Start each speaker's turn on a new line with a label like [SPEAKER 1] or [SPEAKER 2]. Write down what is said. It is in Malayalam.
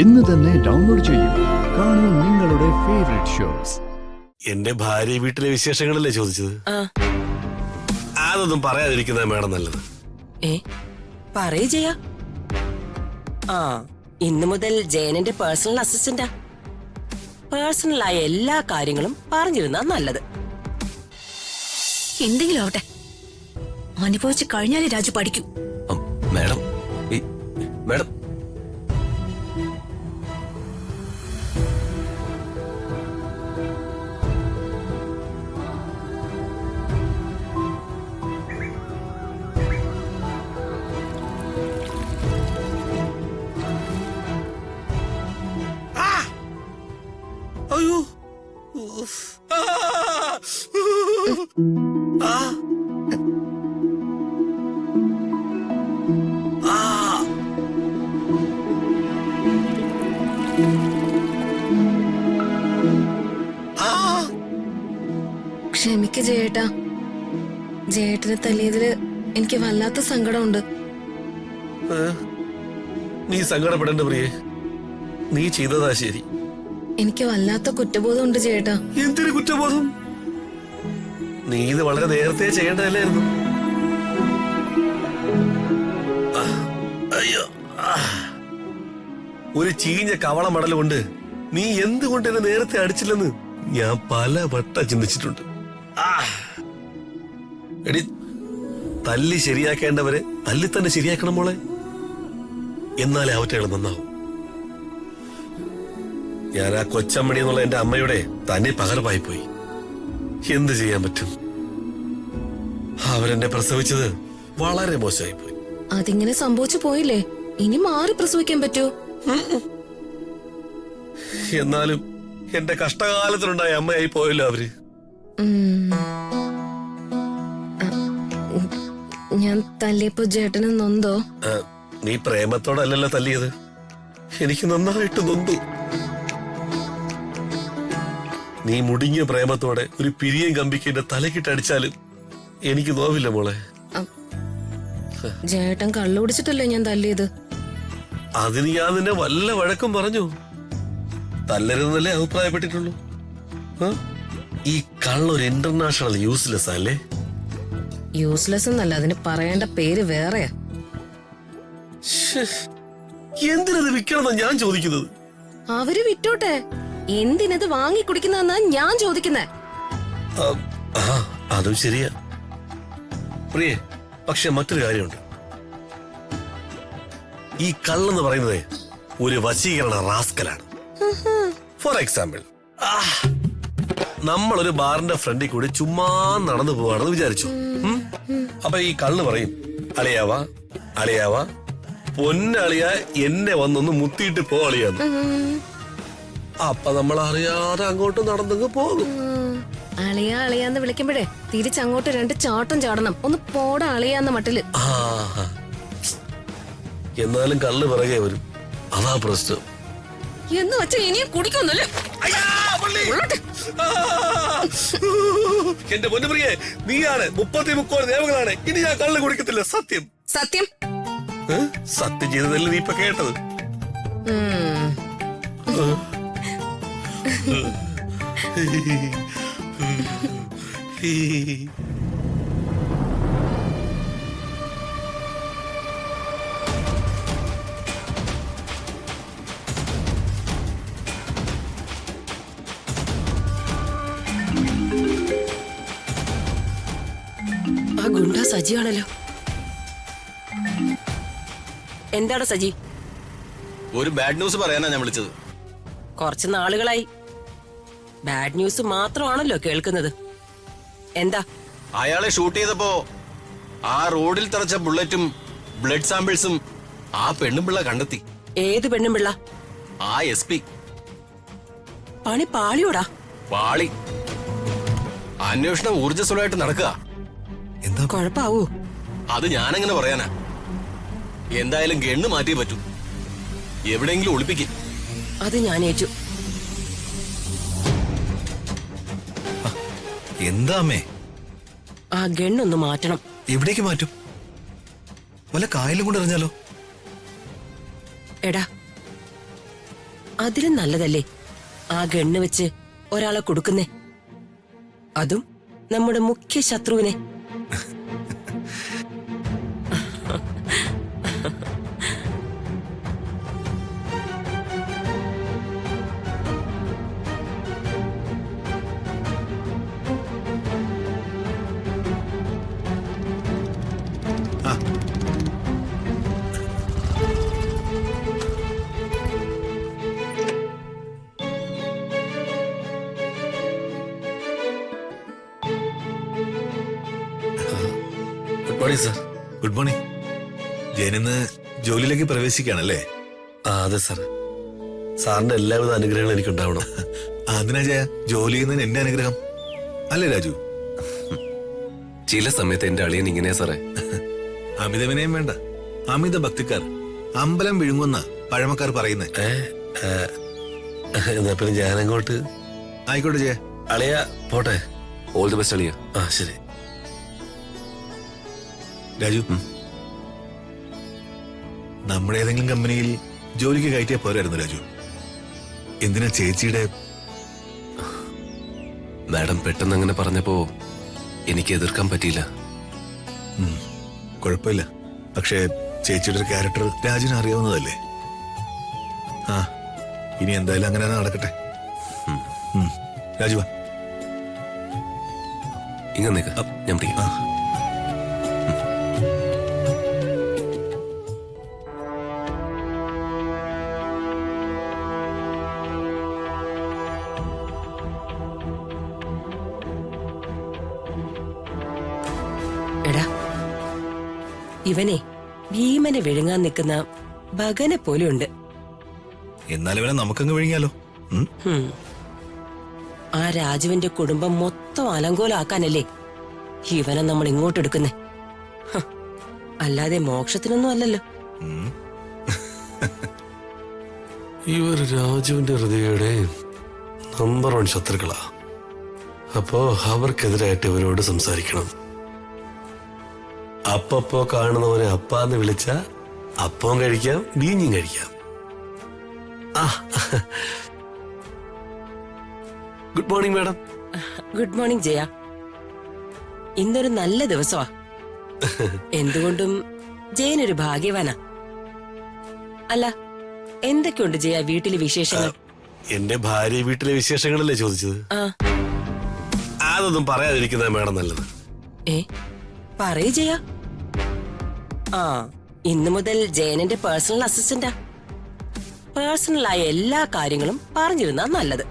[SPEAKER 1] ഇന്ന് തന്നെ ഡൗൺലോഡ് ചെയ്യൂ. കാണൂ നിങ്ങളുടെ ഫേവറേറ്റ് ഷോസ്.
[SPEAKER 2] എന്റെ ഭാര്യ വീട്ടിലെ വിശേഷങ്ങളല്ലേ ചോദിച്ചത്? അതൊന്നും പറയാതിരിക്കുന്ന മേഡം നല്ലത്.
[SPEAKER 3] പറയ് ജയ. ഇന്നു മുതൽ ജയനന്റെ പേഴ്സണൽ അസിസ്റ്റന്റാ. പേഴ്സണലായ എല്ലാ കാര്യങ്ങളും പറഞ്ഞിരുന്നാ നല്ലത്.
[SPEAKER 4] എന്തെങ്കിലും ആവട്ടെ, അനുഭവിച്ച് കഴിഞ്ഞാലേ രാജു പഠിക്കൂ.
[SPEAKER 2] മേഡം മേഡം അയ്യോ
[SPEAKER 4] ക്ഷമിക്ക ജയേട്ടാ, ജയേട്ടനെ തല്ലിയതില് എനിക്ക് വല്ലാത്ത സങ്കടമുണ്ട്.
[SPEAKER 2] നീ സങ്കടപ്പെടേണ്ട പ്രിയേ, നീ ചെയ്തതാ ശരി.
[SPEAKER 4] എനിക്ക് വല്ലാത്ത കുറ്റബോധമുണ്ട് ജയേട്ടാ.
[SPEAKER 2] എന്തൊരു കുറ്റബോധം? നീ ഇത് വളരെ നേരത്തെ ചെയ്യേണ്ടതല്ലായിരുന്നു. അയ്യോ, ഒരു ചീഞ്ഞ കവള മടൽ കൊണ്ട് നീ എന്തുകൊണ്ട് എന്നെ നേരത്തെ അടിച്ചില്ലെന്ന് ഞാൻ പല വട്ടം ചിന്തിച്ചിട്ടുണ്ട്. എടി, തല്ലി ശരിയാക്കേണ്ടവരെ തല്ലി തന്നെ ശരിയാക്കണം മോളെ, എന്നാലേ അവറ്റകൾ നന്നാവും. ഞാൻ ആ കൊച്ചമ്മണി എന്നുള്ള എന്റെ അമ്മയുടെ തന്നെ പകരമായി പോയി. എന്ത് ചെയ്യാൻ പറ്റും? അവരെന്നെ പ്രസവിച്ചത് വളരെ മോശമായി പോയി.
[SPEAKER 4] അതിങ്ങനെ സംഭവിച്ചു പോയില്ലേ, ഇനി മാറി പ്രസവിക്കാൻ പറ്റൂ?
[SPEAKER 2] എന്നാലും എന്റെ കഷ്ടകാലത്തിലുണ്ടായ അമ്മയായി പോയല്ലോ അവര്.
[SPEAKER 4] ഞാൻ തല്ലിയപ്പോ ജേട്ടന് നൊന്തോ?
[SPEAKER 2] നീ പ്രേമത്തോടല്ലല്ലോ തല്ലിയത്, എനിക്ക് നന്നായിട്ട് നൊന്തു. നീ മുടിങ്ങിയ പ്രേമത്തോടെ ഒരു പിരിയം കമ്പിക്ക് എന്റെ തലക്കിട്ടടിച്ചാലും എനിക്ക് നോവില്ല മോളെ.
[SPEAKER 4] ജേട്ടൻ കള്ളു കുടിച്ചിട്ടല്ലേ ഞാൻ തല്ലിയത്?
[SPEAKER 2] അതിന് ഞാൻ നിന്നെ വല്ല വഴക്കും പറഞ്ഞു? തല്ലരുതെന്നല്ലേ അഭിപ്രായപ്പെട്ടിട്ടുള്ളൂ. ഈ കള്ളൊരു ഇന്റർനാഷണൽ യൂസ്ലെസ് അല്ലേ?
[SPEAKER 4] യൂസ്ലെസ് എന്നല്ല, അതിന് പറയേണ്ട പേര് വേറെയാ.
[SPEAKER 2] എന്തിനത് വിൽക്കണമെന്നാ ഞാൻ ചോദിക്കുന്നത്?
[SPEAKER 4] അവര് വിറ്റോട്ടെ, എന്തിനത് വാങ്ങി കുടിക്കുന്നതെന്നാ ഞാൻ ചോദിക്കുന്നേ.
[SPEAKER 2] അതും ശരിയാ പ്രിയേ, പക്ഷെ മറ്റൊരു കാര്യമുണ്ട്. ഈ കള്ളെന്ന് പറയുന്നത് ഒരു വശീകരണ റാസ്കലാണ്. ഫോർ എക്സാമ്പിൾ, നമ്മളൊരു ബാറിന്റെ ഫ്രണ്ടിൽ കൂടി ചുമ്മാ നടന്നു പോവാണെന്ന് വിചാരിച്ചു. അപ്പൊ ഈ കള്ള് പറയും, അളിയാവാ അളിയാവാ, പൊന്നളിയ എന്നെ വന്നൊന്ന് മുത്തിയിട്ട് പോ അളിയാന്ന്. അപ്പൊ നമ്മൾ അറിയാതെ അങ്ങോട്ട് നടന്നങ്ങ് പോകും.
[SPEAKER 4] അളിയാ അളിയാന്ന് വിളിക്കുമ്പോഴേ തിരിച്ചങ്ങോട്ട് 2 ചാട്ടം ചാടണം. ഒന്ന് പോടാ അളിയാന്ന മട്ടില്.
[SPEAKER 2] എന്നാലും കള്ള് പിറകെ വരും, അതാ പ്രശ്നം.
[SPEAKER 4] എന്ന് വെച്ചാ ഇനിയും കുടിക്കൊന്നല്ലേ?
[SPEAKER 2] എന്റെ പൊന്നുപ്രിയെ, നീയാണ് 30-30 ദേവകളാണ്. ഇനി ഞാൻ കള്ള് കുടിക്കത്തില്ല. സത്യം
[SPEAKER 4] സത്യം
[SPEAKER 2] സത്യം ചെയ്തതല്ലേ നീ ഇപ്പൊ കേട്ടത്?
[SPEAKER 3] ആ ഗുണ്ട സജിയാണല്ലോ. എന്താണ് സജി?
[SPEAKER 5] ഒരു ബാഡ് ന്യൂസ് പറയാനാ ഞാൻ വിളിച്ചത്.
[SPEAKER 3] കുറച്ച് നാളുകളായി ബാഡ് ന്യൂസ് മാത്രമാണല്ലോ കേൾക്കുന്നത്. എന്താ?
[SPEAKER 5] അയാളെ ഷൂട്ട് ചെയ്തപ്പോ ആ റോഡിൽ തറച്ച ബുള്ളറ്റും ബ്ലഡ് സാമ്പിൾസും ആ പെണ്ണുപിള്ള കണ്ടെത്തി.
[SPEAKER 3] ഏത് പെണ്ണുപിള്ള?
[SPEAKER 5] ആ SP.
[SPEAKER 3] പണി പാളിയോടാ.
[SPEAKER 5] പാളി. അന്വേഷണം ഊർജ്ജസ്വലമായിട്ട് നടക്കുക.
[SPEAKER 3] എന്താ കുഴപ്പാവൂ?
[SPEAKER 5] അത് ഞാനെങ്ങനെ പറയാനാ? എന്തായാലും ഗണ്ണ് മാറ്റിയേ പറ്റൂ. എവിടെയെങ്കിലും ഒളിപ്പിക്കും.
[SPEAKER 3] അത് ഞാൻ ഏറ്റു.
[SPEAKER 6] എന്താ അമ്മേ?
[SPEAKER 3] ആ ഗണ്ണൊന്ന് മാറ്റണം.
[SPEAKER 6] എവിടേക്ക് മാറ്റും? വല്ല കായലും കൊണ്ട് എറിഞ്ഞാലോ?
[SPEAKER 3] എടാ, അതിലും നല്ലതല്ലേ ആ ഗണ്ണ് വെച്ച് ഒരാളെ കൊടുക്കുന്നേ, അതും നമ്മുടെ മുഖ്യ ശത്രുവിനെ.
[SPEAKER 2] Good morning sir.
[SPEAKER 6] Good morning. ജയനിന്ന് ജോലിയിലേക്ക് പ്രവേശിക്കുകയാണല്ലേ?
[SPEAKER 2] അതെ സാർ. സാറിന്റെ എല്ലാവിധ അനുഗ്രഹങ്ങളും എനിക്കുണ്ടാവണം.
[SPEAKER 6] അതിനാ ജയ ജോലി ചെയ്യുന്നതിന് എന്റെ അനുഗ്രഹം അല്ലേ രാജു?
[SPEAKER 7] ചില സമയത്ത് എന്റെ അളിയൻ ഇങ്ങനെയാ സാറേ.
[SPEAKER 6] അമിത വിനയം വേണ്ട, അമിത ഭക്തിക്കാർ അമ്പലം വിഴുങ്ങുന്ന പഴമക്കാർ പറയുന്നേ.
[SPEAKER 2] എന്നാ പിന്നെ ഞാനങ്ങോട്ട്.
[SPEAKER 6] ആയിക്കോട്ടെ ജയ.
[SPEAKER 2] അളിയ പോട്ടെ.
[SPEAKER 7] ഓൾ ദി ബെസ്റ്റ് അളിയ.
[SPEAKER 2] ശരി
[SPEAKER 6] രാജു, നമ്മുടെ ഏതെങ്കിലും കമ്പനിയിൽ ജോലിക്ക് കയറ്റിയാ പോരായിരുന്നു രാജു. എന്തിനാ ചേച്ചിയുടെ?
[SPEAKER 7] മാഡം പെട്ടെന്ന് അങ്ങനെ പറഞ്ഞപ്പോ എനിക്ക് എതിർക്കാൻ പറ്റിയില്ല.
[SPEAKER 6] കുഴപ്പമില്ല, പക്ഷേ ചേച്ചിയുടെ ഒരു ക്യാരക്ടർ രാജുവിന് അറിയാവുന്നതല്ലേ. ആ, ഇനി എന്തായാലും അങ്ങനെ നടക്കട്ടെ. രാജു വാ.
[SPEAKER 7] ഇങ്ങനെ നിൽക്ക, ഞാൻ പിടിക്കാം.
[SPEAKER 3] എടാ, ഇവനെ ഭീമനെ വിഴുങ്ങാൻ നിൽക്കുന്ന ഭഗനെ പോലെയുണ്ട്.
[SPEAKER 6] എന്നാലും ഇവനെ നമുക്കങ്ങ് വിഴുങ്ങിയാലോ?
[SPEAKER 3] ആ രാജുവിന്റെ കുടുംബം മൊത്തം അലങ്കോലാക്കാനല്ലേ ഇവനെ നമ്മൾ ഇങ്ങോട്ടെടുക്കുന്നേ. അല്ലാതെ മോക്ഷത്തിനൊന്നും അല്ലല്ലോ.
[SPEAKER 2] ഇവർ രാജുവിന്റെ ഹൃദയയുടെ നമ്പർ 1 ശത്രുക്കളാ. അപ്പോ അവർക്കെതിരായിട്ട് ഇവരോട് സംസാരിക്കണം. അപ്പപ്പോ കാണുന്നവനെ അപ്പാന്ന് വിളിച്ച അപ്പവും കഴിക്കാം, വീഞ്ഞും കഴിക്കാം. Good morning madam.
[SPEAKER 3] Good morning Jaya. ഇന്നൊരു നല്ല ദിവസമാ. എന്തുകൊണ്ടും ജയനൊരു ഭാഗ്യവാനാ. അല്ല, എന്തൊക്കെയുണ്ട് ജയ വീട്ടിലെ വിശേഷങ്ങൾ?
[SPEAKER 2] എന്റെ ഭാര്യ വീട്ടിലെ വിശേഷങ്ങളല്ലേ ചോദിച്ചത്? അതൊന്നും പറയാതിരിക്കുന്ന മാഡം നല്ലത്.
[SPEAKER 3] പറയൂ ജയ. ഇന്നു മുതൽ ജയനന്റെ പേഴ്സണൽ അസിസ്റ്റന്റാ. പേഴ്സണലായ എല്ലാ കാര്യങ്ങളും പറഞ്ഞിരുന്നാ നല്ലത്.